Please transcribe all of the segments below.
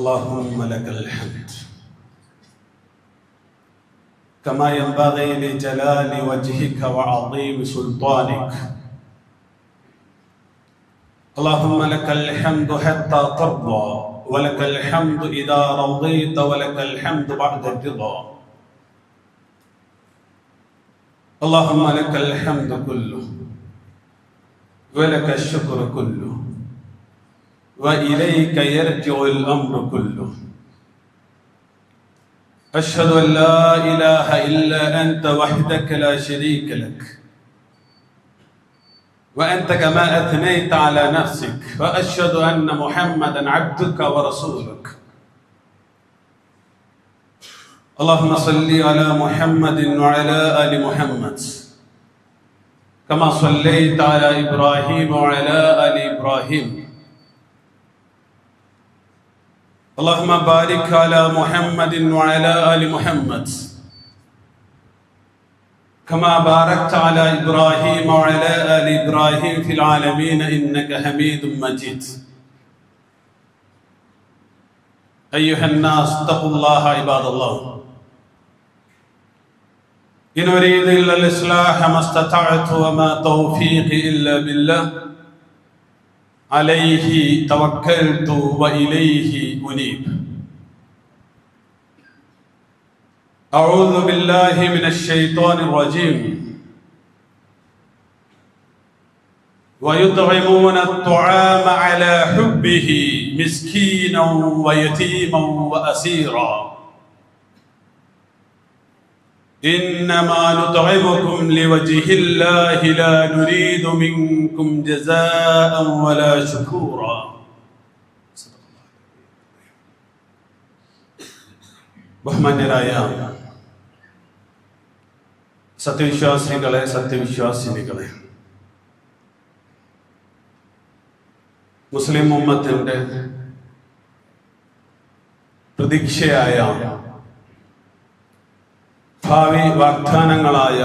اللهم لك الحمد كما ينبغي لجلال وجهك وعظيم سلطانك. اللهم لك الحمد حتى ترضى، ولك الحمد إذا رضيت، ولك الحمد بعد الرضا. اللهم لك الحمد كله ولك الشكر كله وإليك يرجع الأمر كله. أشهد أن لا إله إلا أنت وحدك لا شريك لك، وأنت كما أثنيت على نفسك، وأشهد أن محمدا عبدك ورسولك. اللهم صل على محمد وعلى آل محمد كما صليت على إبراهيم وعلى آل إبراهيم. اللهم بارك على محمد وعلى آل محمد كما باركت على إبراهيم وعلى آل إبراهيم في العالمين إنك حميد مجيد. أيها الناس اتقوا الله عباد الله. إن أريد إلا الإصلاح ما استطعت وما توفيقي إلا بالله عليه توكلت وإليه أنيب. أعوذ بالله من الشيطان الرجيم. ويطعمون الطعام على حبه مسكينا ويتيما وأسيرا إنما نطعمكم لوجه الله لا نريد منكم جزاء ولا شكورا. ബഹുമാന്യരായ സത്യവിശ്വാസികളെ, സത്യവിശ്വാസിനികളെ, മുസ്ലിം ഉമ്മത്തിന്റെ പ്രതീക്ഷയായ ഭാവി വാഗ്ദാനങ്ങളായ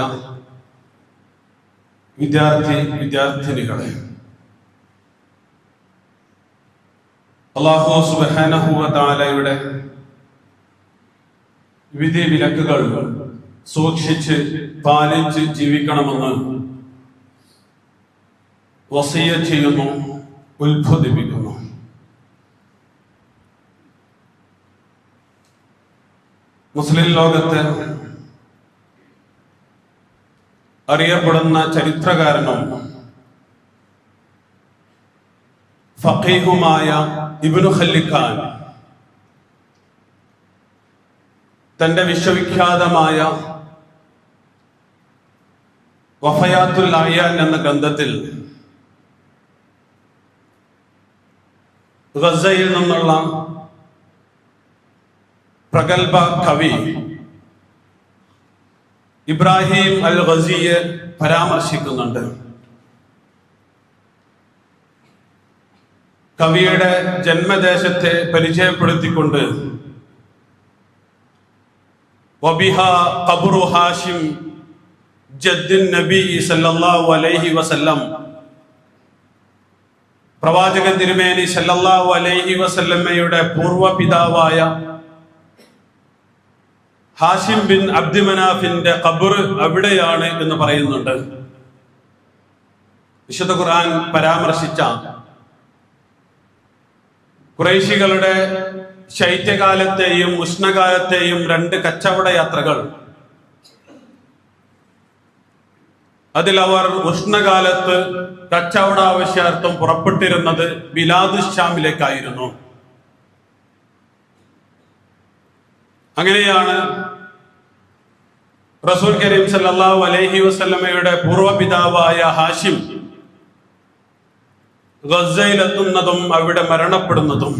വിദ്യാർത്ഥിനികളെ, അല്ലാഹു സുബ്ഹാനഹു വ തആലയുടെ വിധി വിലക്കുകൾ സൂക്ഷിച്ച് പാലിച്ച് ജീവിക്കണമെന്ന് വസിയ്യത്ത് ചെയ്യുന്നു, ഉത്ബോധിപ്പിക്കുന്നു. മുസ്ലിം ലോകത്ത് അറിയപ്പെടുന്ന ചരിത്രകാരനും ഫഖീഹുമായ ഇബ്നു ഖല്ലിഖാൻ തന്റെ വിശ്വവിഖ്യാതമായ വഫയാത്തുൽ അയാൻ എന്ന ഗ്രന്ഥത്തിൽ ഗസയിൽ നിന്നുള്ള പ്രഗൽഭ കവി ഇബ്രാഹിം അൽ ഗസിയെ പരാമർശിക്കുന്നുണ്ട്. കവിയുടെ ജന്മദേശത്തെ പരിചയപ്പെടുത്തിക്കൊണ്ട് വബിഹാ ഖബ്റു ഹാഷിം ജദ്ദിൻ നബി സല്ലല്ലാഹു അലൈഹി വസല്ലം, പ്രവാചകൻ തിരുമേനി സല്ലല്ലാഹു അലൈഹി വസല്ലമയുടെ പൂർവ്വപിതാവായ ഹാഷിം ബിൻ അബ്ദി മനാഫിന്റെ ഖബർ അവിടെയാണ് എന്ന് പറയുന്നുണ്ട്. വിശുദ്ധ ഖുർആൻ പരാമർശിച്ച ഖുറൈശികളുടെ ശൈത്യകാലത്തെയും ഉഷ്ണകാലത്തെയും രണ്ട് കച്ചവട യാത്രകൾ, അതിൽ അവർ ഉഷ്ണകാലത്ത് കച്ചവടാവശ്യാർത്ഥം പുറപ്പെട്ടിരുന്നത് ബിലാദ് ഷാമിലേക്കായിരുന്നു. അങ്ങനെയാണ് റസൂൽ കരീം സല്ലല്ലാഹു അലൈഹി വസല്ലമയുടെ പൂർവ്വപിതാവായ ഹാഷിം ഗസയിലെത്തുന്നതും അവിടെ മരണപ്പെടുന്നതും.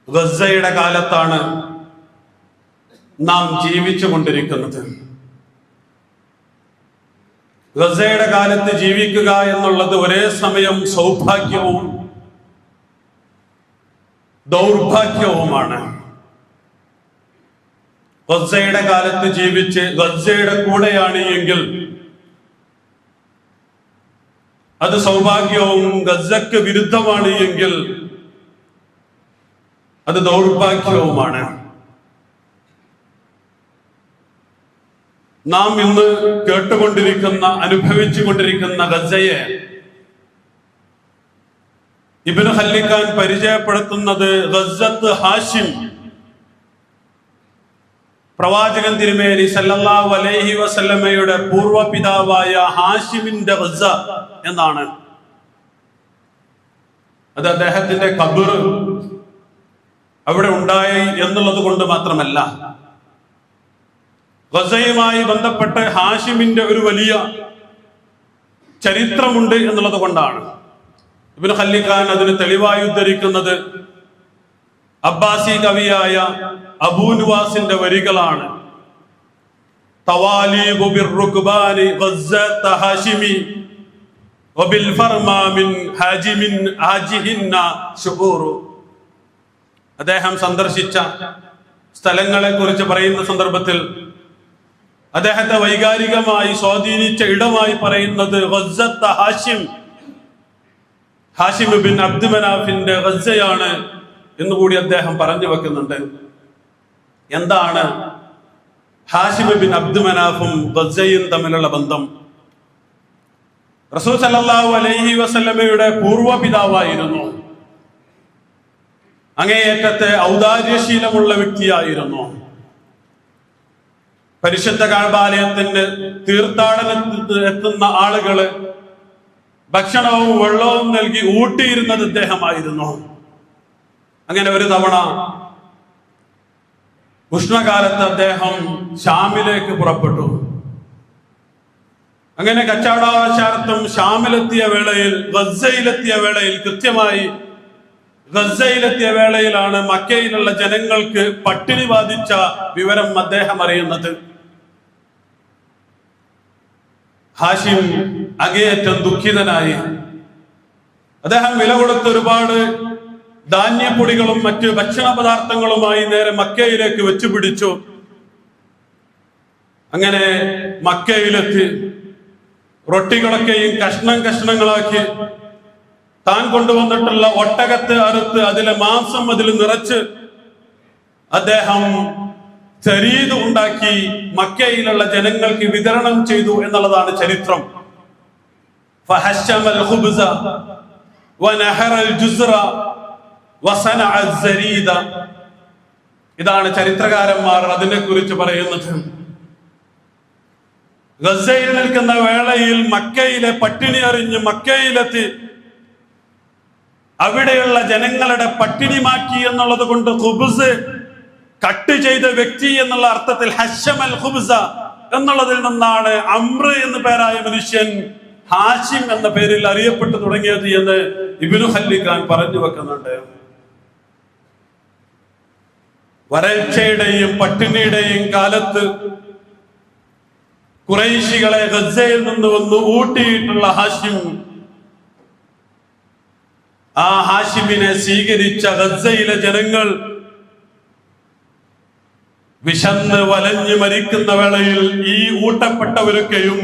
ഗസയുടെ കാലത്താണ് നാം ജീവിച്ചു കൊണ്ടിരിക്കുന്നത്. ഗസയുടെ കാലത്ത് ജീവിക്കുക എന്നുള്ളത് ഒരേ സമയം സൗഭാഗ്യവും ദൗർഭാഗ്യവുമാണ്. ഗസയുടെ കാലത്ത് ജീവിച്ച് ഗസയുടെ കൂടെയാണ് എങ്കിൽ അത് സൗഭാഗ്യവും ഗസക്ക് വിരുദ്ധമാണ് എങ്കിൽ അത് ദൗർഭാഗ്യവുമാണ്. നാം ഇന്ന് കേട്ടുകൊണ്ടിരിക്കുന്ന അനുഭവിച്ചു കൊണ്ടിരിക്കുന്ന ഗസയെ ഇബ്നു ഖല്ലിഖാൻ പരിചയപ്പെടുത്തുന്നത് ഗസ്സത്ത് ഹാഷിം, പ്രവാചകൻ തിരുമേനി സല്ലല്ലാഹു അലൈഹി വസല്ലമയുടെ പൂർവ്വപിതാവായ ഹാഷിമിന്റെ ഗസ്സ എന്നാണ്. അത് അദ്ദേഹത്തിന്റെ ഖബർ അവിടെ ഉണ്ടായി എന്നുള്ളത് കൊണ്ട് മാത്രമല്ല, ഗസയുമായി ബന്ധപ്പെട്ട് ഹാഷിമിന്റെ ഒരു വലിയ ചരിത്രമുണ്ട് എന്നുള്ളത് കൊണ്ടാണ്. ഇബ്നു ഖല്ലിഖാൻ അതിന് തെളിവായി ഉദ്ധരിക്കുന്നത് അബ്ബാസി കവിയായ അബൂ നുവാസിന്റെ വരികളാണ്. തവാലീബു ബിർറുക്ബാനി ഗസ്സത ഹാഷിമി വബിൽ ഫർമാ മിൻ ഹാജിമിൻ ഹാജിഹിന്ന ശുഹൂറു. അദ്ദേഹം സന്ദർശിച്ച സ്ഥലങ്ങളെ കുറിച്ച് പറയുന്ന സന്ദർഭത്തിൽ അദ്ദേഹത്തെ വൈകാരികമായി സ്വാധീനിച്ച ഇടമായി പറയുന്നത് ഗസ്സത ഹാഷിം, ഹാഷിം ബിൻ അബ്ദു മനാഫിന്റെ ഗസ്സയാണ് എന്നുകൂടി അദ്ദേഹം പറഞ്ഞു വെക്കുന്നുണ്ട്. എന്താണ് ഹാഷിം ബിൻ അബ്ദു മനാഫും ഗസ്സയും തമ്മിലുള്ള ബന്ധം? റസൂൽ സല്ലല്ലാഹു അലൈഹി വസല്ലമയുടെ പൂർവ്വപിതാവായിരുന്നു. അങ്ങേയറ്റത്തെ ഔദാര്യശീലമുള്ള വ്യക്തിയായിരുന്നു. പരിശുദ്ധ കഅബാലയത്തിന്റെ തീർത്ഥാടനത്തിന് എത്തുന്ന ആളുകള് ഭക്ഷണവും വെള്ളവും നൽകി ഊട്ടിയിരുന്നത് അദ്ദേഹമായിരുന്നു. അങ്ങനെ ഒരു തവണ ഉഷ്ണകാലത്ത് അദ്ദേഹം ഷാമിലേക്ക് പുറപ്പെട്ടു. അങ്ങനെ കച്ചവടാവശ്യാർത്ഥം ഷാമിലെത്തിയ വേളയിൽ, ഗസ്സയിലെത്തിയ വേളയിൽ, കൃത്യമായി ഗസ്സയിലെത്തിയ വേളയിലാണ് മക്കയിലുള്ള ജനങ്ങൾക്ക് പട്ടിണി ബാധിച്ച വിവരം അദ്ദേഹം അറിയുന്നത്. ഹാഷിം അങ്ങേയറ്റം ദുഃഖിതനായി. അദ്ദേഹം വില കൊടുത്ത ഒരുപാട് ധാന്യപ്പൊടികളും മറ്റ് ഭക്ഷണ പദാർത്ഥങ്ങളുമായി നേരെ മക്കയിലേക്ക് വെച്ചുപിടിച്ചു. അങ്ങനെ മക്കയിലെത്തി റൊട്ടികളൊക്കെയും കഷ്ണങ്ങളാക്കി താൻ കൊണ്ടുവന്നിട്ടുള്ള ഒട്ടകത്തെ അറുത്ത് അതിലെ മാംസം അതിൽ നിറച്ച് അദ്ദേഹം ചരീദ് ഉണ്ടാക്കി മക്കയിലുള്ള ജനങ്ങൾക്ക് വിതരണം ചെയ്തു എന്നുള്ളതാണ് ചരിത്രം. ഫഹശമൽ ഖുബ്സ വനഹറൽ ജുസ്റ വസനഅ അസ്സരീദ. ഇതാണ് ചരിത്രകാരന്മാർ അതിനെ കുറിച്ച് പറയുന്നത്. ഗസ്സയിൽ നിൽക്കുന്ന വേളയിൽ മക്കയിലെ പട്ടിണി അറിഞ്ഞ് മക്കയിലെത്തി അവിടെയുള്ള ജനങ്ങളുടെ പട്ടിണി മാറ്റി എന്നുള്ളത് കൊണ്ട് ഖുബ്സ് കട്ട് ചെയ്ത വ്യക്തി എന്നുള്ള അർത്ഥത്തിൽ ഹശമൽ ഖുബ്സ എന്നുള്ളതിൽ നിന്നാണ് അംർ എന്ന് പേരായ മനുഷ്യൻ ഹാഷിം എന്ന പേരിൽ അറിയപ്പെട്ടു തുടങ്ങിയത് എന്ന് ഇബ്നു ഖല്ലിഖാൻ പറഞ്ഞു വെക്കുന്നുണ്ട്. വരൾച്ചയുടെയും പട്ടിണിയുടെയും കാലത്ത് ഖുറൈശികളെ ഗസ്സയിൽ നിന്ന് വന്ന് ഊട്ടിയിട്ടുള്ള ഹാഷിം, ആ ഹാഷിമിനെ സ്വീകരിച്ച ഗസ്സയിലെ ജനങ്ങൾ വിശന്ന് വലഞ്ഞു മരിക്കുന്ന വേളയിൽ ഈ ഊട്ടപ്പെട്ടവരൊക്കെയും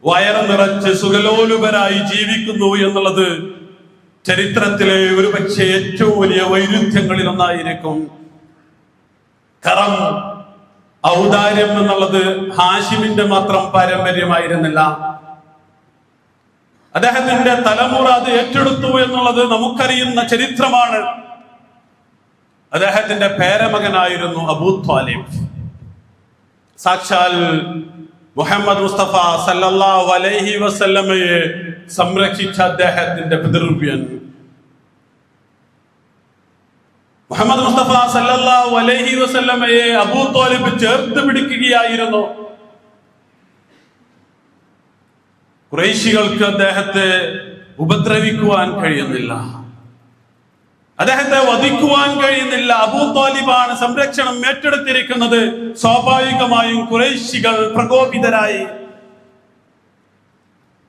വയറ് നിറച്ച് സുഖലോലുപരായി ജീവിക്കുന്നു എന്നുള്ളത് ചരിത്രത്തിലെ ഒരുപക്ഷെ ഏറ്റവും വലിയ വൈരുദ്ധ്യങ്ങളിൽ ഒന്നായിരിക്കും. കറം, ഔദാര്യം എന്നുള്ളത് ഹാഷിമിന്റെ മാത്രം പാരമ്പര്യമായിരുന്നില്ല. അദ്ദേഹത്തിന്റെ തലമുറ അത് ഏറ്റെടുത്തു എന്നുള്ളത് നമുക്കറിയുന്ന ചരിത്രമാണ്. അദ്ദേഹത്തിന്റെ പേരമകനായിരുന്നു അബൂ ത്വാലിബ്. സാക്ഷാൽ മുഹമ്മദ് മുസ്തഫ സല്ലല്ലാഹു അലൈഹി വസല്ലമയെ സംരക്ഷിച്ച അദ്ദേഹത്തിന്റെ പിതൃവ്യൻ മുഹമ്മദ് മുസ്തഫ സല്ലല്ലാഹു അലൈഹി വസല്ലമയെ അബൂ ത്വാലിബ് ചേർത്ത് പിടിക്കുകയായിരുന്നു. ഖുറൈശികൾക്ക് അദ്ദേഹത്തെ ഉപദ്രവിക്കുവാൻ കഴിയുന്നില്ല, അദ്ദേഹത്തെ വധിക്കുവാൻ കഴിയുന്നില്ല. അബൂ ത്വാലിബാണ് സംരക്ഷണം ഏറ്റെടുത്തിരിക്കുന്നത്. സ്വാഭാവികമായും ഖുറൈശികൾ പ്രകോപിതരായി.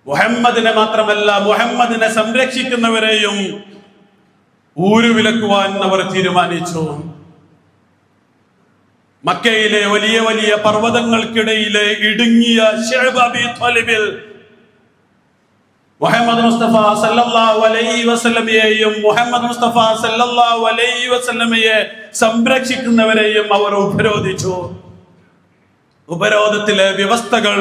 മുഹമ്മദിനെ മാത്രമല്ല, മുഹമ്മദിനെ സംരക്ഷിക്കുന്നവരെയും ഊരുവിലക്കുവാൻ അവർ തീരുമാനിച്ചു. മക്കയിലെ വലിയ വലിയ പർവ്വതങ്ങൾക്കിടയിലെ ഇടുങ്ങിയ ശഅബ് അബീ ത്വാലിബിൽ മുഹമ്മദ് മുസ്തഫ സല്ലല്ലാഹു അലൈഹി വസല്ലമയെയും മുഹമ്മദ് മുസ്തഫ സല്ലല്ലാഹു അലൈഹി വസല്ലമയെ സംരക്ഷിക്കുന്നവരെയും അവർ ഉപരോധിച്ചു. ഉപരോധത്തിലെ വ്യവസ്ഥകൾ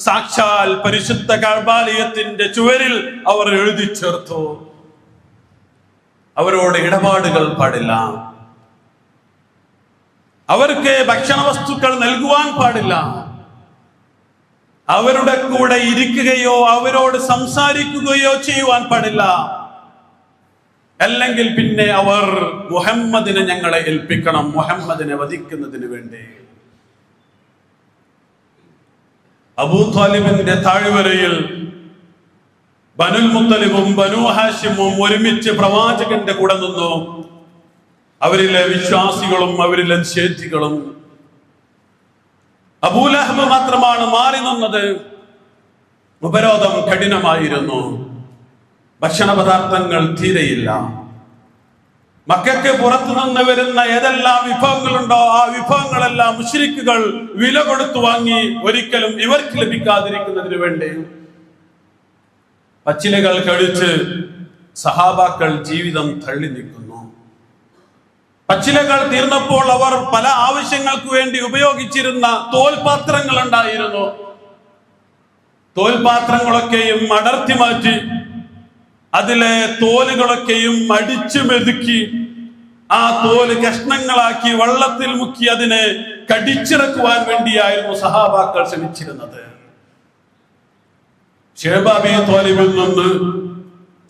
സാക്ഷാൽ പരിശുദ്ധ കഅബാലയത്തിന്റെ ചുവരിൽ അവർ എഴുതി ചേർത്തു. അവരോട് ഇടപാടുകൾ പാടില്ല, അവർക്ക് ഭക്ഷണ വസ്തുക്കൾ നൽകുവാൻ പാടില്ല, അവരുടെ കൂടെ ഇരിക്കുകയോ അവരോട് സംസാരിക്കുകയോ ചെയ്യുവാൻ പാടില്ല. അല്ലെങ്കിൽ പിന്നെ അവർ മുഹമ്മദിനെ ഞങ്ങളെ ഏൽപ്പിക്കണം, മുഹമ്മദിനെ വധിക്കുന്നതിന് വേണ്ടി. അബൂ ത്വാലിബിന്റെ താഴ്വരയിൽ ബനുൽ മുത്തലിബും ബനൂ ഹാഷിമും ഒരുമിച്ച് പ്രവാചകന്റെ കൂടെ നിന്നു. അവരിലെ വിശ്വാസികളും അവരിലെ നിഷേധികളും. അബൂലഹബ് മാത്രമാണ് മാറി നിന്നത്. ഉപരോധം കഠിനമായിരുന്നു. ഭക്ഷണ പദാർത്ഥങ്ങൾ തീരെയില്ല. മക്കയ്ക്ക് പുറത്തു നിന്ന് വരുന്ന ഏതെല്ലാം വിഭവങ്ങളുണ്ടോ ആ വിഭവങ്ങളെല്ലാം മുശ്രിക്കുകൾ വില കൊടുത്തു വാങ്ങി, ഒരിക്കലും ഇവർക്ക് ലഭിക്കാതിരിക്കുന്നതിന് വേണ്ടി. പച്ചിലകൾ കഴിച്ച് സഹാബാക്കൾ ജീവിതം തള്ളി നീക്കുന്നു. പച്ചിലകൾ തീർന്നപ്പോൾ അവർ പല ആവശ്യങ്ങൾക്ക് വേണ്ടി ഉപയോഗിച്ചിരുന്ന തോൽപാത്രങ്ങൾ ഉണ്ടായിരുന്നു. തോൽപാത്രങ്ങളൊക്കെയും അടർത്തി മാറ്റി അതിലെ തോലുകളൊക്കെയും അടിച്ചു മെതുക്കി ആ തോല് കഷ്ണങ്ങളാക്കി വള്ളത്തിൽ മുക്കി അതിനെ കടിച്ചിറക്കുവാൻ വേണ്ടിയായിരുന്നു സഹാബാക്കൾ ശ്രമിച്ചിരുന്നത്. ശൈബ ബിൻ ത്വാലിബിൽ നിന്ന്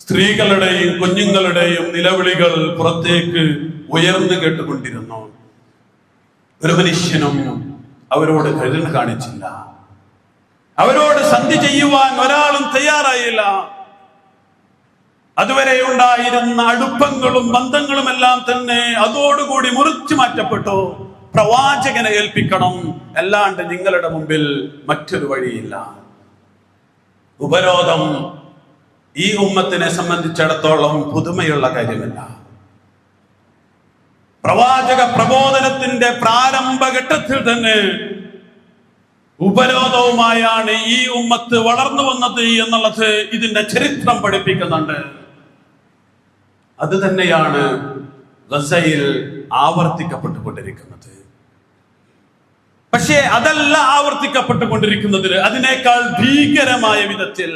സ്ത്രീകളുടെയും കുഞ്ഞുങ്ങളുടെയും നിലവിളികൾ പുറത്തേക്ക് ഉയർന്നു കേട്ടുകൊണ്ടിരുന്നു. ഒരു മനുഷ്യനും അവരോട് കരുണ കാണിച്ചില്ല. അവരോട് സന്ധി ചെയ്യുവാൻ ഒരാളും തയ്യാറായില്ല. അതുവരെ ഉണ്ടായിരുന്ന അടുപ്പങ്ങളും ബന്ധങ്ങളും എല്ലാം തന്നെ അതോടുകൂടി മുറിച്ചു മാറ്റപ്പെട്ടു. പ്രവാചകനെ ഏൽപ്പിക്കണം, അല്ലാണ്ട് നിങ്ങളുടെ മുമ്പിൽ മറ്റൊരു വഴിയില്ല. ഉപരോധം ഈ ഉമ്മത്തിനെ സംബന്ധിച്ചിടത്തോളം പുതുമയുള്ള കാര്യമല്ല. പ്രവാചക പ്രബോധനത്തിന്റെ പ്രാരംഭഘട്ടത്തിൽ തന്നെ ഉപരോധവുമായാണ് ഈ ഉമ്മത്ത് വളർന്നു വന്നത് എന്നുള്ളത് ഇതിന്റെ ചരിത്രം പഠിപ്പിക്കുന്നുണ്ട്. അത് തന്നെയാണ് ഗസയിൽ ആവർത്തിക്കപ്പെട്ടുകൊണ്ടിരിക്കുന്നത്. പക്ഷേ അതല്ല ആവർത്തിക്കപ്പെട്ടുകൊണ്ടിരിക്കുന്നത്, അതിനേക്കാൾ ഭീകരമായ വിധത്തിൽ,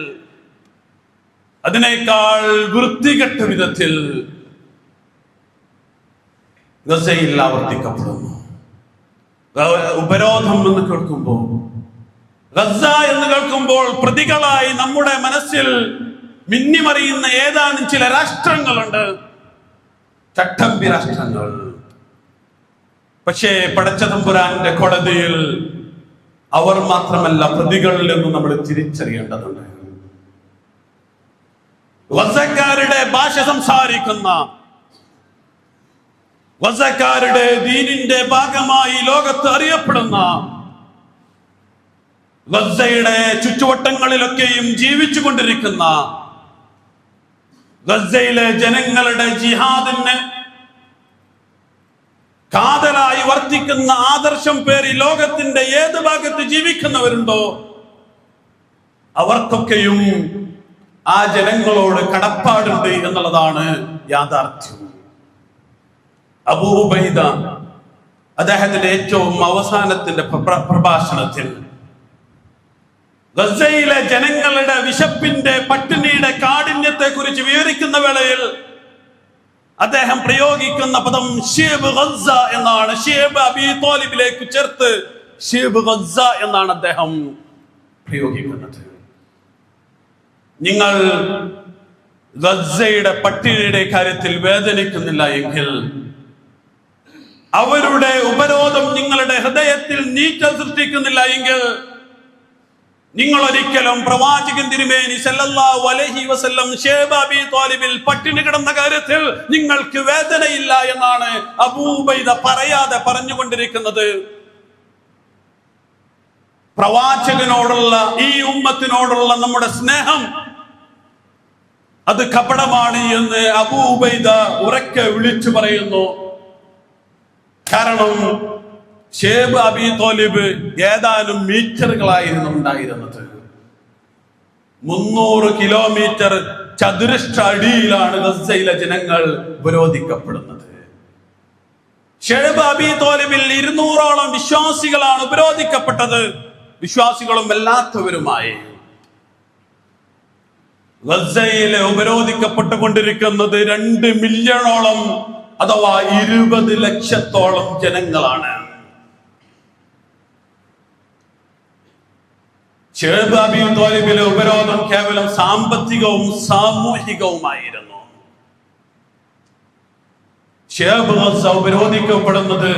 അതിനേക്കാൾ വൃത്തികെട്ട വിധത്തിൽ ഗസയിൽ ആവർത്തിക്കപ്പെടുന്നു. ഉപരോധം എന്ന് കേൾക്കുമ്പോൾ, ഗസ എന്ന് കേൾക്കുമ്പോൾ പ്രതികളായി നമ്മുടെ മനസ്സിൽ മിന്നിമറിയുന്ന ഏതാനും ചില രാഷ്ട്രങ്ങളുണ്ട്, ചട്ടമ്പി രാഷ്ട്രങ്ങൾ. പക്ഷേ പടച്ചതമ്പുരാന്റെ കോടതിയിൽ അവർ മാത്രമല്ല പ്രതികളിൽ നിന്ന് നമ്മൾ തിരിച്ചറിയേണ്ടതുണ്ട്. ഗസക്കാരുടെ ഭാഷ സംസാരിക്കുന്ന, ഗസക്കാരുടെ ദീനിന്റെ ഭാഗമായി ലോകത്ത് അറിയപ്പെടുന്ന, ഗസയുടെ ചുറ്റുവട്ടങ്ങളിലൊക്കെയും ജീവിച്ചു കൊണ്ടിരിക്കുന്ന, ഗസയിലെ ജനങ്ങളുടെ ജിഹാദിന് കാതലായി വർത്തിക്കുന്ന ആദർശം പേറി ലോകത്തിന്റെ ഏത് ഭാഗത്ത് ജീവിക്കുന്നവരുണ്ടോ അവർക്കൊക്കെയും ആ ജനങ്ങളോട് കടപ്പാടുണ്ട് എന്നുള്ളതാണ് യാഥാർത്ഥ്യം. അബൂ ഉബൈദ അദ്ദേഹത്തിന്റെ ഏറ്റവും അവസാനത്തിന്റെ പ്രഭാഷണത്തിൽ ഗസയിലെ ജനങ്ങളുടെ വിശപ്പിന്റെ പട്ടിണിയുടെ കാഠിന്യത്തെ കുറിച്ച് വിവരിക്കുന്ന വേളയിൽ അദ്ദേഹം പ്രയോഗിക്കുന്ന പദം ഷീബ് ഗസ്സ എന്നാണ്. ഷീബ് അബീ ത്വാലിബിലേക്ക് ചേർത്ത് ഷീബ് ഗസ്സ എന്നാണ് അദ്ദേഹം പ്രയോഗിക്കുന്നത്. നിങ്ങൾ ഗസ്സയുടെ പട്ടിണിയുടെ കാര്യത്തിൽ വേദനിക്കുന്നില്ല എങ്കിൽ, അവരുടെ ഉപരോധം നിങ്ങളുടെ ഹൃദയത്തിൽ നീറ്റൽ സൃഷ്ടിക്കുന്നില്ല എങ്കിൽ, നിങ്ങൾ ഒരിക്കലും പ്രവാചകൻ തിരുമേനി സല്ലല്ലാഹു അലൈഹി വസല്ലം ശൈബ ബിൻ ത്വാലിബിൽ പട്ടിണി കിടന്ന കാര്യത്തിൽ നിങ്ങൾക്ക് വേദനയില്ല എന്നാണ് അബൂ ഉബൈദ പറയാതെ പറഞ്ഞുകൊണ്ടിരിക്കുന്നത്. പ്രവാചകനോടുള്ള, ഈ ഉമ്മത്തിനോടുള്ള നമ്മുടെ സ്നേഹം അത് കപടമാണ് എന്ന് അബൂ ഉബൈദ ഉറക്കെ വിളിച്ചു പറയുന്നു. കാരണം ശൈബ് അബീ ത്വാലിബ് ഏതാനും മീറ്ററുകളായിരുന്നു ഉണ്ടായിരുന്നത്. 300 കിലോമീറ്റർ ചതുരശ്ര അടിയിലാണ് ഗസയിലെ ജനങ്ങൾ ഉപരോധിക്കപ്പെടുന്നത്. ഷുഐബ് അബീ ത്വാലിബിൽ 200ഓളം വിശ്വാസികളാണ് ഉപരോധിക്കപ്പെട്ടത്, വിശ്വാസികളും അല്ലാത്തവരുമായി. ഗസയിലെ ഉപരോധിക്കപ്പെട്ടുകൊണ്ടിരിക്കുന്നത് 2 മില്യണോളം അഥവാ 20 ലക്ഷത്തോളം ജനങ്ങളാണ്. ഷുഐബ് അബീ ത്വാലിബിലെ ഉപരോധം കേവലം സാമ്പത്തികവും സാമൂഹികവുമായിരുന്നു. ഷുഐബ് ഗസ ഉപരോധിക്കപ്പെടുന്നത്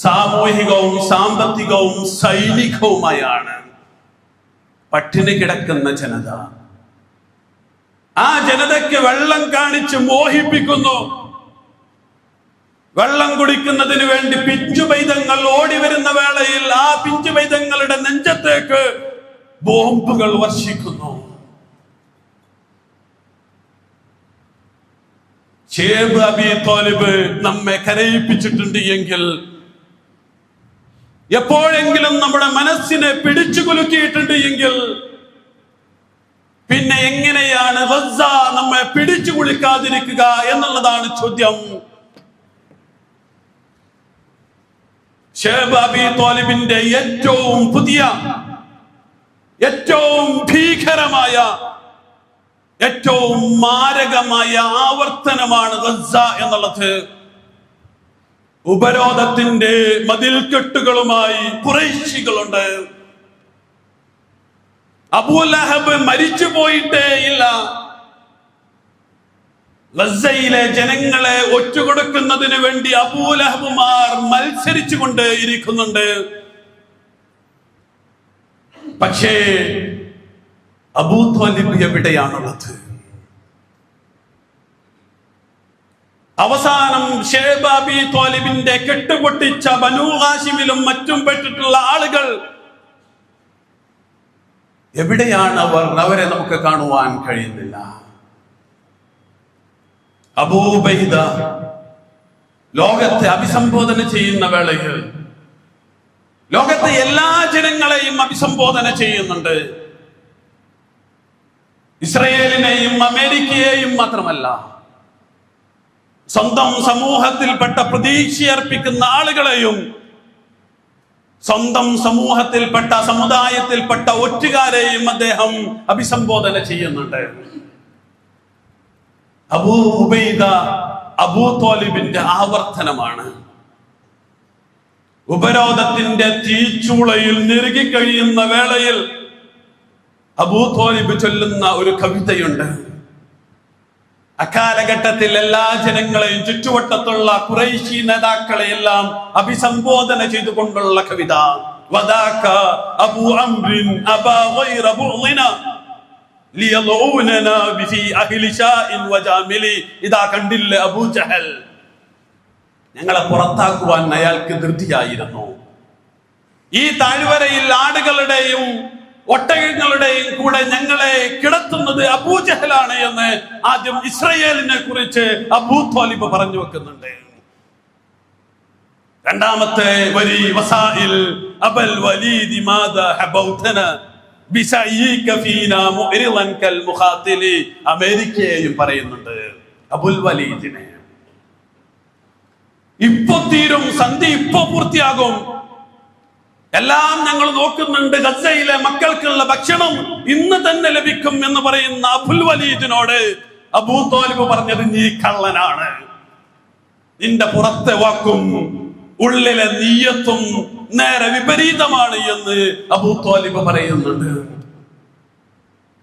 സാമൂഹികവും സാമ്പത്തികവും സൈനികവുമായാണ്. പട്ടിണി കിടക്കുന്ന ജനത, ആ ജനതയ്ക്ക് വെള്ളം കാണിച്ച് മോഹിപ്പിക്കുന്നു. വെള്ളം കുടിക്കുന്നതിന് വേണ്ടി പിഞ്ചു പൈതങ്ങൾ ഓടി വരുന്ന വേളയിൽ ആ പിഞ്ചു പൈതങ്ങളുടെ നെഞ്ചത്തേക്ക് ബോംബുകൾ വർഷിക്കുന്നു. ഷുഐബ് അബീ ത്വാലിബ് നമ്മെ കരയിപ്പിച്ചിട്ടുണ്ട് എങ്കിൽ, എപ്പോഴെങ്കിലും നമ്മുടെ മനസ്സിനെ പിടിച്ചു കുലുക്കിയിട്ടുണ്ട് എങ്കിൽ, പിന്നെ എങ്ങനെയാണ് ഗസ നമ്മെ പിടിച്ചു കുലുക്കാതിരിക്കുക എന്നുള്ളതാണ് ചോദ്യം. ഷുഐബ് അബീ ത്വാലിബിന്റെ ഏറ്റവും പുതിയ, ഏറ്റവും ഭീകരമായ, ഏറ്റവും മാരകമായ ആവർത്തനമാണ് ഗസ എന്നുള്ളത്. ഉപരോധത്തിന്റെ മതിൽക്കെട്ടുകളുമായി ഖുറൈശികളുണ്ട്. അബൂലഹബ് മരിച്ചു പോയിട്ടേ ഇല്ല. ഗസയിലെ ജനങ്ങളെ ഒറ്റുകൊടുക്കുന്നതിന് വേണ്ടി അബൂലഹബുമാർ മത്സരിച്ചു കൊണ്ട് ഇരിക്കുന്നുണ്ട്. പക്ഷേ അബൂ ത്വാലിബ് എവിടെയാണുള്ളത്? അവസാനം ഷുഐബ് അബീ ത്വാലിബിന്റെ കെട്ടുപൊട്ടിച്ച ബനൂ ഹാശിമിലും മറ്റും പെട്ടിട്ടുള്ള ആളുകൾ എവിടെയാണ് അവർ? അവരെ നമുക്ക് കാണുവാൻ കഴിയുന്നില്ല. അബൂ ഉബൈദ ലോകത്തെ അഭിസംബോധന ചെയ്യുന്ന വേളയിൽ ലോകത്തെ എല്ലാ ജനങ്ങളെയും അഭിസംബോധന ചെയ്യുന്നുണ്ട്. ഇസ്രയേലിനെയും അമേരിക്കയെയും മാത്രമല്ല, സ്വന്തം സമൂഹത്തിൽപ്പെട്ട പ്രതീക്ഷയർപ്പിക്കുന്ന ആളുകളെയും, സ്വന്തം സമൂഹത്തിൽപ്പെട്ട സമുദായത്തിൽപ്പെട്ട ഒറ്റുകാരെയും അദ്ദേഹം അഭിസംബോധന ചെയ്യുന്നുണ്ട്. അബൂ ഉബൈദ അബൂ ത്വാലിബിന്റെ ആവർത്തനമാണ്. ഉപരോധത്തിന്റെ തീച്ചൂളയിൽ ഞെരുകി കഴിയുന്ന വേളയിൽ അബൂ ത്വാലിബ് ചൊല്ലുന്ന ഒരു കവിതയുണ്ട്. അക്കാലഘട്ടത്തിൽ എല്ലാ ജനങ്ങളെയും, ചുറ്റുവട്ടത്തുള്ള ഖുറൈശി നേതാക്കളെ എല്ലാം അഭിസംബോധന ചെയ്തുകൊണ്ടുള്ള കവിത. വദാക അബൂ അംറിൻ അബാ ഗൈറ ബുഅ്ദിന ലിയലൂനനാ ബിഫി അഹ്ലി ശാഇൻ വജാമിലി. ഇതാ കണ്ടില്ലേ അബൂ ജഹൽ, ഞങ്ങളെ പുറത്താക്കുവാൻ അയാൾക്ക് ധൃതിയായിരുന്നു. ഈ താഴ്വരയിൽ ആടുകളുടെയും ഒട്ടകങ്ങളുടെയും കൂടെ ഞങ്ങളെ കിടത്തുന്നത് അബൂ ജഹലാണ് എന്ന് ആദ്യം ഇസ്രയേലിനെ കുറിച്ച് അബൂ ത്വാലിബ് പറഞ്ഞു വെക്കുന്നുണ്ട്. രണ്ടാമത്തെ വരി വസായിൽ അബൽ വലീദി മാദാ ഹബൗതന ബിസയ്യിക ഫീനാ മുഅ്രിളൻ കൽ മുഖാതിലി. അമേരിക്കയെയും പറയുന്നുണ്ട്, അബുൽ വലീദിനെ. ഇപ്പൊ തീരും, സന്ധി ഇപ്പൊ പൂർത്തിയാകും, എല്ലാം ഞങ്ങൾ നോക്കുന്നുണ്ട്, ഗസയിലെ മക്കൾക്കുള്ള ഭക്ഷണം ഇന്ന് തന്നെ ലഭിക്കും എന്ന് പറയുന്ന അബുൽ വലീദിനോട് അബൂ ത്വാലിബ് പറഞ്ഞത്, നീ കള്ളനാണ്, നിന്റെ പുറത്തെ വാക്കും ഉള്ളിലെ നീയത്തും നേരെ വിപരീതമാണ് എന്ന് അബൂ ത്വാലിബ് പറയുന്നുണ്ട്.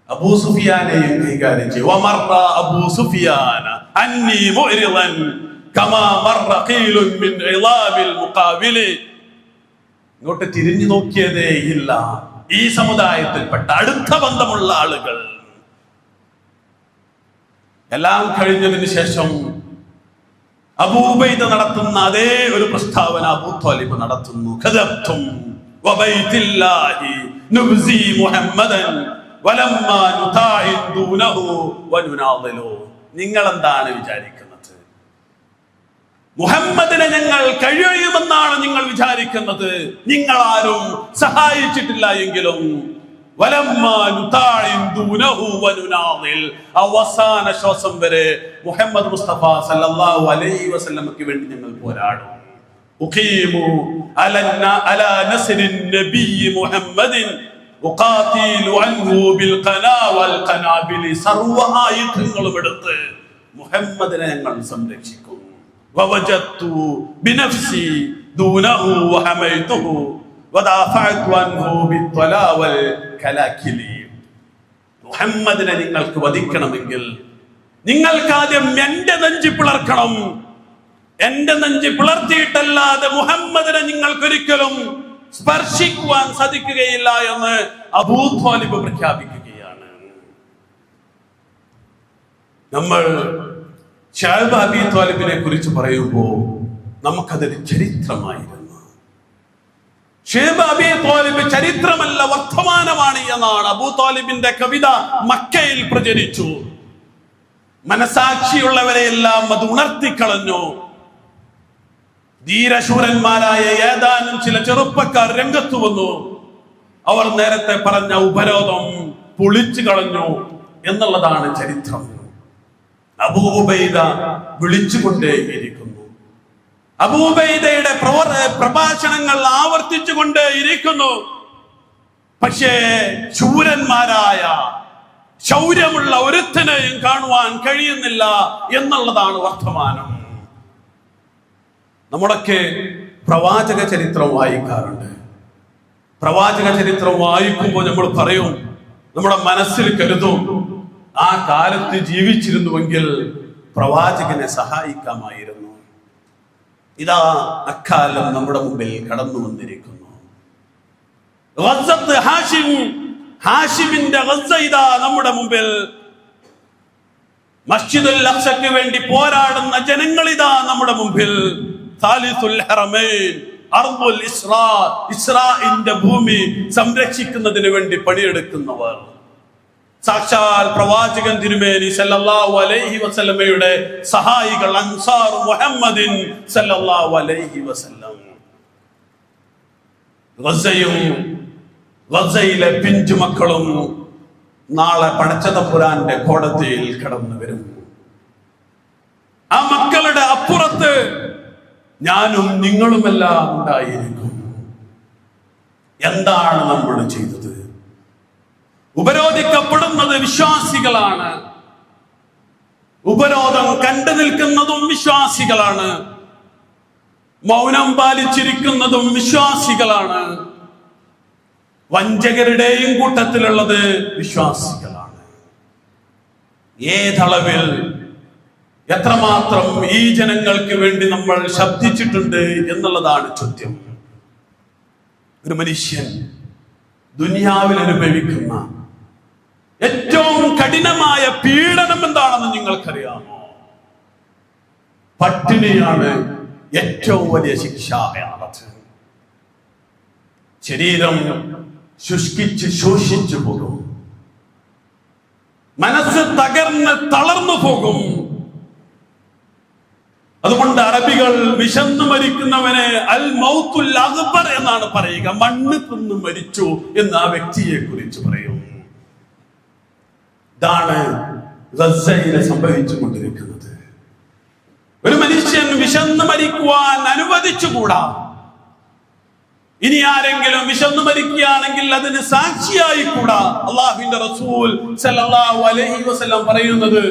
അബൂ സുഫിയാനെയും കൈകാര്യം ചെയ്യും. വമറ അബൂ സുഫിയാന അന്നി മുഅ്രിളൻ കമാ മറ ഖീലുൻ മിൻ ഇളാബിൽ മുഖാവിലി. ഇങ്ങോട്ട് തിരിഞ്ഞു നോക്കിയതേ ഇല്ല ഈ സമുദായത്തിൽപ്പെട്ട അടുത്ത ബന്ധമുള്ള ആളുകൾ. എല്ലാം കഴിഞ്ഞതിന് ശേഷം അബൂ ഉബൈദ നടത്തുന്ന അതേ ഒരു പ്രസ്താവന അബൂ ത്വാലിബ് നടത്തുന്നു. ഖദബ്തും വബൈതില്ലാഹി നുബ്സി മുഹമ്മദൻ വലമ്മാ നുതാഇദൂനഹു വനുനാദിലു. നിങ്ങൾ എന്താണ് വിചാരിക്കുന്നത്? മുഹമ്മദിനെ ഞങ്ങൾ കഴിയുമെന്നാണ് നിങ്ങൾ വിചാരിക്കുന്നത്? നിങ്ങൾ ആരും സഹായിച്ചിട്ടില്ല എങ്കിലും അവസാന ശ്വാസം വരെ മുഹമ്മദ് മുസ്തഫ സല്ലല്ലാഹു അലൈഹി വസല്ലമക്ക് വേണ്ടി ഞങ്ങൾ പോരാടും. ഉഖീമു അലാ നസ്രിൻ നബിയ്യി മുഹമ്മദിൻ ഉഖാതിലു അൻഹു ബിൽ ഖനാ വൽ ഖനാബിലി. സർവ്വ ആയുധങ്ങളും എടുത്ത് മുഹമ്മദിനെ ഞങ്ങൾ സംരക്ഷിക്കും. വവജത്തു ബിനഫ്സി ദൂനഹു വഹമൈതുഹു വദാഫഅതു അൻഹു ബിത്വലാ വൽ കലാകിലി. മുഹമ്മദിനെ നിങ്ങൾക്ക് വധിക്കണമെങ്കിൽ നിങ്ങൾക്ക് ആദ്യം എന്റെ നെഞ്ചി പിളർക്കണം. എന്റെ നെഞ്ചി പിളർത്തിയിട്ടല്ലാതെ മുഹമ്മദിനെ നിങ്ങൾക്ക് ഒരിക്കലും സ്പർശിക്കുവാൻ സാധിക്കുകയില്ല എന്ന് അബൂ ത്വാലിബ് പ്രഖ്യാപിക്കുകയാണ്. നമ്മൾ ശഅബ് അബീ ത്വാലിബിനെ കുറിച്ച് പറയുമ്പോൾ നമുക്കതൊരു ചരിത്രമായിരുന്നു. ശഅബ് അബീ ത്വാലിബ് ചരിത്രമല്ല, വർത്തമാനമാണ് എന്നാണ്. അബൂ ത്വാലിബിന്റെ കവിത മക്കയിൽ പ്രചരിച്ചു. മനസാക്ഷിയുള്ളവരെയെല്ലാം അത് ഉണർത്തിക്കളഞ്ഞു. ധീരശൂരന്മാരായ ഏതാനും ചില ചെറുപ്പക്കാർ രംഗത്തു വന്നു. അവർ നേരത്തെ പറഞ്ഞ ഉപരോധം പൊളിച്ചു കളഞ്ഞു എന്നുള്ളതാണ് ചരിത്രം. അബൂ ഉബൈദ വിളിച്ചുകൊണ്ടേയിരിക്കുന്നു. അബൂ ഉബൈദയുടെ പ്രഭാഷണങ്ങൾ ആവർത്തിച്ചുകൊണ്ടേയിരിക്കുന്നു. പക്ഷേ ശൂരന്മാരായ ശൗര്യമുള്ള ഒരുത്തനെയും കാണുവാൻ കഴിയുന്നില്ല എന്നുള്ളതാണ് വർത്തമാനം. നമ്മളൊക്കെ പ്രവാചക ചരിത്രം വായിക്കാറുണ്ട്. പ്രവാചക ചരിത്രം വായിക്കുമ്പോൾ നമ്മൾ പറയും, നമ്മുടെ മനസ്സിൽ കരുതും, ആ കാലത്ത് ജീവിച്ചിരുന്നുവെങ്കിൽ പ്രവാചകനെ സഹായിക്കാമായിരുന്നു. ഇതാ അക്കാലം നമ്മുടെ മുമ്പിൽ കടന്നു വന്നിരിക്കുന്നു. ഹാഷിമിന്റെ ഗസ്സ ഇതാ നമ്മുടെ മുമ്പിൽ. മസ്ജിദുൽ അഖ്സയ്ക്ക് വേണ്ടി പോരാടുന്ന ജനങ്ങൾ ഇതാ നമ്മുടെ മുമ്പിൽ. സാലിസുൽ ഹറമൈൻ, അർദുൽ ഇസ്രാ, ഇസ്രാഇന്റെ ഭൂമി സംരക്ഷിക്കുന്നതിന് വേണ്ടി പണിയെടുക്കുന്നവർ. സാക്ഷാൽ പ്രവാചകൻ തിരുമേനി സല്ലല്ലാഹു അലൈഹി വസല്ലമയുടെ സഹായികൾ, അൻസാർ മുഹമ്മദിൻ സല്ലല്ലാഹു അലൈഹി വസല്ലം. ഗസയിലെ പിഞ്ചു മക്കളും നാളെ പടച്ചതമ്പുരാന്റെ കോടതിയിൽ കടന്നു വരും. ആ മക്കളുടെ അപ്പുറത്ത് ഞാനും നിങ്ങളുമെല്ലാം ഉണ്ടായിരിക്കും. എന്താണ് നമ്മൾ ചെയ്തത്? ഉപരോധിക്കപ്പെടുന്നത് വിശ്വാസികളാണ്. ഉപരോധം കണ്ടു നിൽക്കുന്നതും വിശ്വാസികളാണ്. മൗനം പാലിച്ചിരിക്കുന്നതും വിശ്വാസികളാണ്. വഞ്ചകരുടെയും കൂട്ടത്തിലുള്ളത് വിശ്വാസികളാണ്. ഏതളവിൽ എത്രമാത്രം ഈ ജനങ്ങൾക്ക് വേണ്ടി നമ്മൾ ശബ്ദിച്ചിട്ടുണ്ട് എന്നുള്ളതാണ് ചോദ്യം. ഒരു മനുഷ്യൻ ദുനിയാവിൽ അനുഭവിക്കുന്ന ഏറ്റവും കഠിനമായ പീഡനം എന്താണെന്ന് നിങ്ങൾക്കറിയാമോ? പട്ടിണിയാണ് ഏറ്റവും വലിയ ശിക്ഷ എന്നുള്ളത്. ശരീരം ശുഷ്കിച്ച് ശോഷിച്ചു പോകും. മനസ്സ് തകർന്ന് തളർന്നു പോകും. അതുകൊണ്ട് അറബികൾ വിശന്നു മരിക്കുന്നവനെ അൽ മൗത്തുൽ അക്ബർ എന്നാണ് പറയുക. മണ്ണ് തിന്ന് മരിച്ചു എന്ന് ആ വ്യക്തിയെ കുറിച്ച് പറയും. ഇതാണ് ഗസയിൽ സംഭവിച്ചുകൊണ്ടിരിക്കുന്നത്. ഒരു മനുഷ്യൻ വിശന്നു മരിക്കുവാൻ അനുവദിച്ചുകൂടാ. ഇനി ആരെങ്കിലും വിശന്നു മരിക്കുകയാണെങ്കിൽ അതിന് സാക്ഷിയായി കൂടാ. അല്ലാഹുവിന്റെ റസൂൽ സല്ലല്ലാഹു അലൈഹി വസല്ലം പറയുന്നത്,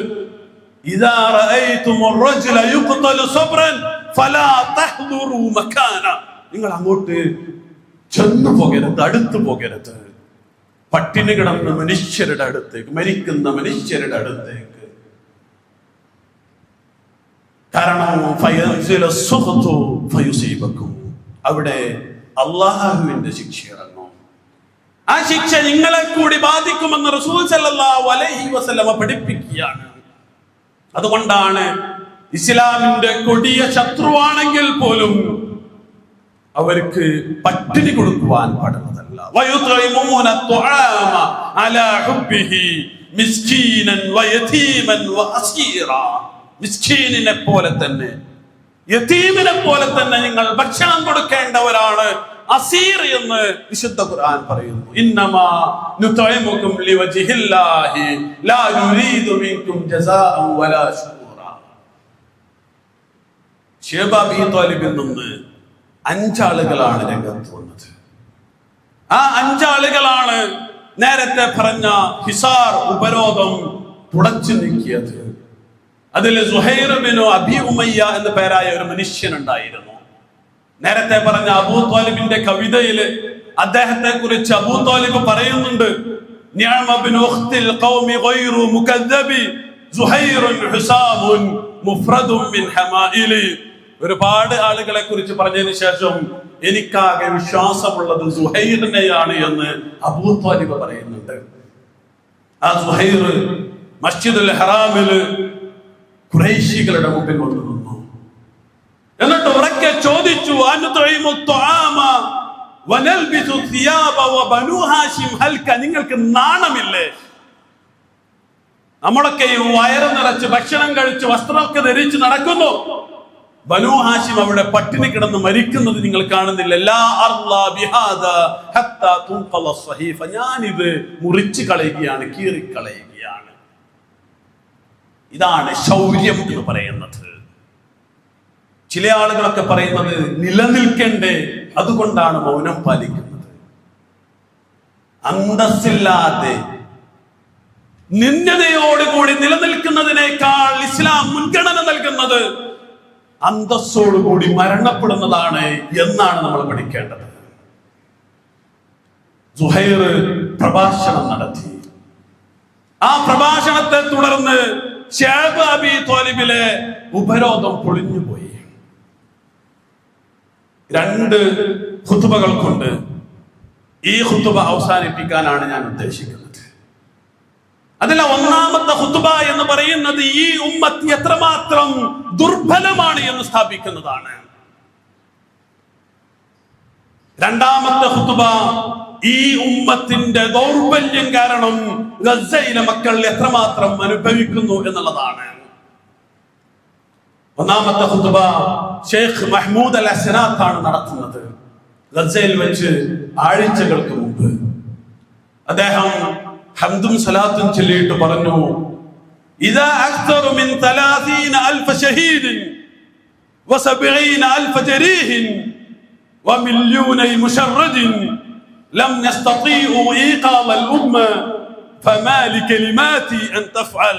ഇദാ റഅയ്തുമുർ റജുല യുഖ്തലു സബ്റൻ ഫലാ തഹ്ദുറു മകാന. നിങ്ങൾ അങ്ങോട്ട് ചെന്നു പോകരുത്, അടുത്തു പോകരുത്. പട്ടിണി കിടന്ന മനുഷ്യരുടെ അടുത്തേക്ക്, മരിക്കുന്ന മനുഷ്യരുടെ അടുത്തേക്ക്. കാരണം അവിടെ അല്ലാഹുവിന്റെ ശിക്ഷ ഇറങ്ങും. ആ ശിക്ഷ നിങ്ങളെ കൂടി ബാധിക്കുമെന്ന് റസൂൽ സല്ലല്ലാഹു അലൈഹി വസല്ലം പഠിപ്പിക്കുകയാണ്. അതുകൊണ്ടാണ് ഇസ്ലാമിന്റെ കൊടിയ ശത്രുവാണെങ്കിൽ പോലും അവർക്ക് പട്ടിണി കൊടുക്കുവാൻ പാടുള്ളതല്ല. മിസ്കീനിനെ പോലെ തന്നെ, യതീമിനെ പോലെ തന്നെ നിങ്ങൾ ഭക്ഷണം കൊടുക്കേണ്ടവരാണ്. അസീർ എന്ന് വിശുദ്ധ ഖുർആൻ പറയുന്നു. ഇന്നമാ നുതഇമുകും ലിവജ്ഹില്ലാഹി ലാ നുരീദു മിൻകും ജസാഅൻ വലാ ശുകൂറ. ശൈബ അബീ ത്വാലിബിൽ നിന്ന് 5 ആളുകളാണ് രംഗത്ത് വന്നത്. ആ 5 ആളുകളാണ് നേരത്തെ പറഞ്ഞ ഹിസാർ ഉപരോധം തുടച്ചു നീക്കിയത്. അതിൽ സുഹൈർ ബിനു അബി ഉമയ്യ എന്ന പേരായ ഒരു മനുഷ്യൻ ഉണ്ടായിരുന്നു. നേരത്തെ പറഞ്ഞ അബൂ ത്വാലിബിന്റെ കവിതയിൽ അദ്ദേഹത്തെ കുറിച്ച് അബൂ ത്വാലിബ് പറയുന്നുണ്ട്, നിഅമ ബിനു ഉഖ്തിൽ ഖൗമി ഗൈറു മുകദ്ദബി സുഹൈറുൻ ഹുസാമുൻ മുഫ്രദുൻ മിൻ ഹമായിലി. ഒരുപാട് ആളുകളെ കുറിച്ച് പറഞ്ഞതിന് ശേഷം എനിക്കാകെ വിശ്വാസമുള്ളത് സുഹൈറിനെയാണ് എന്ന് അബൂ ത്വാലിബ് പറയുന്നുണ്ട്. ആ സുഹൈർ മസ്ജിദുൽ ഹറാമില് ഖുറൈശികളുടെ മുമ്പിൽ വന്നു നിന്നു. എന്നിട്ട് ഉറക്കെ ചോദിച്ചു, നിങ്ങൾക്ക് നാണമില്ലേ? നമ്മളൊക്കെ ഈ വയറ് നിറച്ച് ഭക്ഷണം കഴിച്ച് വസ്ത്രമൊക്കെ ധരിച്ച് നടക്കുന്നു. ബനൂ ഹാഷിം അവിടെ പട്ടിണി കിടന്ന് മരിക്കുന്നത് നിങ്ങൾ കാണുന്നില്ല. ഞാനിത് മുറിച്ചു കളയുകയാണ്, കീറിക്കളയുകയാണ്. ഇതാണ് ശൗര്യം എന്ന് പറയുന്നത്. ചില ആളുകളൊക്കെ പറയുന്നത് നിലനിൽക്കണ്ടേ, അതുകൊണ്ടാണ് മൗനം പാലിക്കുന്നത്. അന്തസ്സില്ലാതെ നിന്ദതയോടുകൂടി നിലനിൽക്കുന്നതിനേക്കാൾ ഇസ്ലാം മുൻഗണന നൽകുന്നത് അന്തസ്സോടുകൂടി മരണപ്പെടുന്നതാണ് എന്നാണ് നമ്മൾ പഠിക്കേണ്ടത്. സുഹൈർ പ്രഭാഷണം നടത്തി. ആ പ്രഭാഷണത്തെ തുടർന്ന് ശൈബ അബീ ത്വാലിബിലെ ഉപരോധം പൊളിഞ്ഞുപോയി. 2 ഖുതുബകൾ കൊണ്ട് ഈ ഖുതുബ അവസാനിപ്പിക്കാനാണ് ഞാൻ ഉദ്ദേശിക്കുന്നത്. അതിലെ ഒന്നാമത്തെ ഖുതുബ എന്ന് പറയുന്നത് ഈ ഉമ്മത്ത് എത്രമാത്രം ദുർബലമാണ് എന്ന് സ്ഥാപിക്കുന്നതാണ്. രണ്ടാമത്തെ ഖുതുബ ഈ ഉമ്മത്തിന്റെ ദൗർബല്യം കാരണം ഗസയിലെ മക്കൾ എത്രമാത്രം അനുഭവിക്കുന്നു എന്നുള്ളതാണ്. ഒന്നാമത്തെ ഖുതുബ ഷെയ്ഖ് മഹ്മൂദ് അൽ അസ്നാത്ത് ആണ് നടത്തുന്നത്. ഗസയിൽ വെച്ച് ആഴ്ചകൾക്ക് മുമ്പ് അദ്ദേഹം ഹംദും സലാത്തും ചൊല്ലിയിട്ട് പറഞ്ഞു, ഇദാ അക്തറു മിൻ 30,000 ശഹീദൻ و70,000 ജരീഹൻ ومليون مشرد لم يستطيعوا إيقاظ الأمة فما لكلماتي أن تفعل.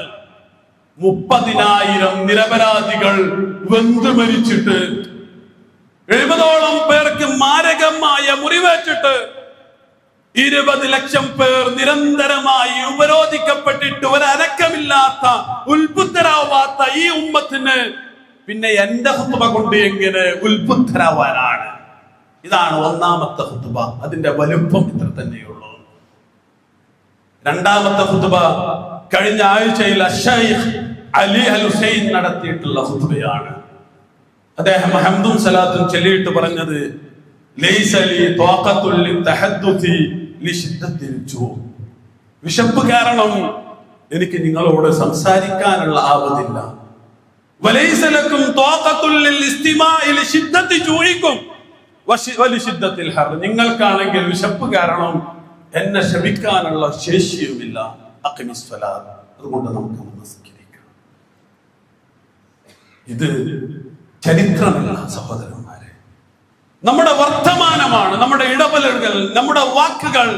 30,000 നിരപരാധികൾ വെന്തു മരിച്ചിട്ട് 70ഓളം പേർക്ക് മാരകമായ മുറിവേറ്റിട്ട് 20 ലക്ഷം പേർ നിരന്തരമായി ഉപരോധിക്കപ്പെട്ടിട്ട് ഒരനക്കമില്ലാത്ത ഉത്ബുദ്ധരാവാത്ത ഈ ഉമ്മത്തിന് പിന്നെ എന്റെ ഖുതുബ കൊണ്ട് എങ്ങനെ ഉത്ബുദ്ധരാവാനാണ്? ഇതാണ് ഒന്നാമത്തെ ഖുതുബ. അതിന്റെ വലുപ്പം ഇത്ര തന്നെയുള്ളൂ. രണ്ടാമത്തെ ഖുതുബ കഴിഞ്ഞ ആഴ്ചയിൽ അശ്ശൈഖ് അലി അൽ ഹുസൈൻ നടത്തിയിട്ടുള്ള ഖുതുബയാണ്. അദ്ദേഹം ഹംദും സലാത്തും ചൊല്ലിയിട്ട് പറഞ്ഞത്, ലൈസ ലി ത്വാഖത്തുൽ ലിതഹദ്ദുസി ലിശിദ്ദത്തിൽ ജൂ. വിശപ്പ് കാരണം എനിക്ക് നിങ്ങളോട് സംസാരിക്കാനുള്ള ആവതില്ല. വലൈസ ലക്കും ത്വാഖത്തുൽ ലിസ്തിമാഇ ലിശിദ്ദത്തി ജൂഇക്കും വലിശിദ്ദത്തിൽ ഹർ. നിങ്ങൾക്കാണെങ്കിൽ വിശപ്പ് കാരണം എന്നെ ക്ഷമിക്കാനുള്ള ശേഷിയുമില്ല. അഖിമിസ് സ്വലാത്ത്. അതുകൊണ്ട് നമുക്ക് നമസ്കരിക്കാം. ഇത് ചരിത്രമല്ല സഹോദരന്മാരെ, നമ്മുടെ വർത്തമാനമാണ്. നമ്മുടെ ഇടപെടലുകൾ, നമ്മുടെ വാക്കുകൾ,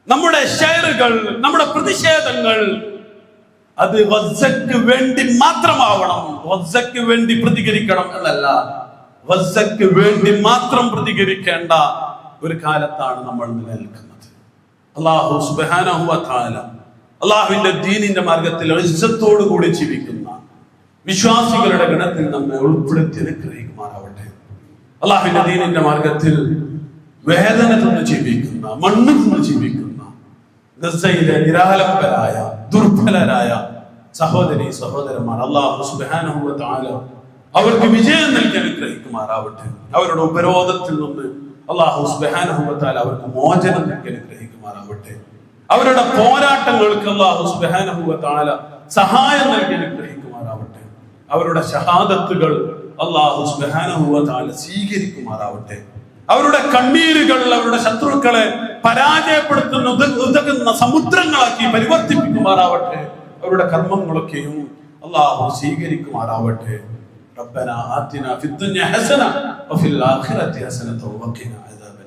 നമ്മുടെ ഷെയറുകൾ, നമ്മുടെ പ്രതിഷേധങ്ങൾ അത് വസ്സക്ക് വേണ്ടി മാത്രമാവണം. വസ്സക്ക് വേണ്ടി പ്രതികരിക്കണം എന്നല്ല, വസ്സക്ക് വേണ്ടി മാത്രം പ്രതികരിക്കേണ്ട ഒരു കാലത്താണ് നമ്മൾ നിലനിൽക്കുന്നത്. അല്ലാഹു സുബ്ഹാനഹു വ തആല അല്ലാഹുവിന്റെ ദീനിന്റെ മാർഗത്തിൽ ഇസ്സത്തോടു കൂടി ജീവിക്കുന്ന വിശ്വാസികളുടെ ഗണത്തിൽ നമ്മെ ഉൾപ്പെടുത്തി അനുഗ്രഹിക്കുമാറാവട്ടെ. അല്ലാഹുവിന്റെ ദീനിന്റെ മാർഗത്തിൽ വേദന തന്ന് ജീവിക്കുന്ന, മണ്ണ് തന്ന് ജീവിക്കുന്ന ഗസയിലെ നിരാലംബരായ ദുർബലരായ സഹോദരി സഹോദരന്മാർ അല്ലാഹു സുബ്ഹാനഹു വ തആല അവർക്ക് വിജയം നൽകി അനുഗ്രഹിക്കുമാറാവട്ടെ. അവരുടെ ഉപരോധത്തിൽ നിന്ന് അല്ലാഹു സുബ്ഹാനഹു വ തആല അവർക്ക് മോചനം നൽകി അനുഗ്രഹിക്കുമാറാവട്ടെ. അവരുടെ പോരാട്ടങ്ങൾക്ക് അല്ലാഹു സുബ്ഹാനഹു വ തആല സഹായം നൽകി അനുഗ്രഹിക്കുമാറാവട്ടെ. അവരുടെ ഷഹാദത്തുകൾ അല്ലാഹു സുബ്ഹാനഹു വ തആല സ്വീകരിക്കുമാറാവട്ടെ. അവരുടെ കണ്ണീരുകൾ അവരുടെ ശത്രുക്കളെ പരാജയപ്പെടുത്തുന്ന ഉതകുന്ന സമുദ്രങ്ങളാക്കി പരിവർത്തിപ്പിക്കുമാറാവട്ടെ. അവരുടെ കർമ്മങ്ങളൊക്കെയും അല്ലാഹു സ്വീകരിക്കുമാറാവട്ടെ. റബ്ബനാ ആതിനാ ഫിദ്ദുനിയ ഹസന വഫിൽ ആഖിറതി ഹസനത വഖിനാ അദാബ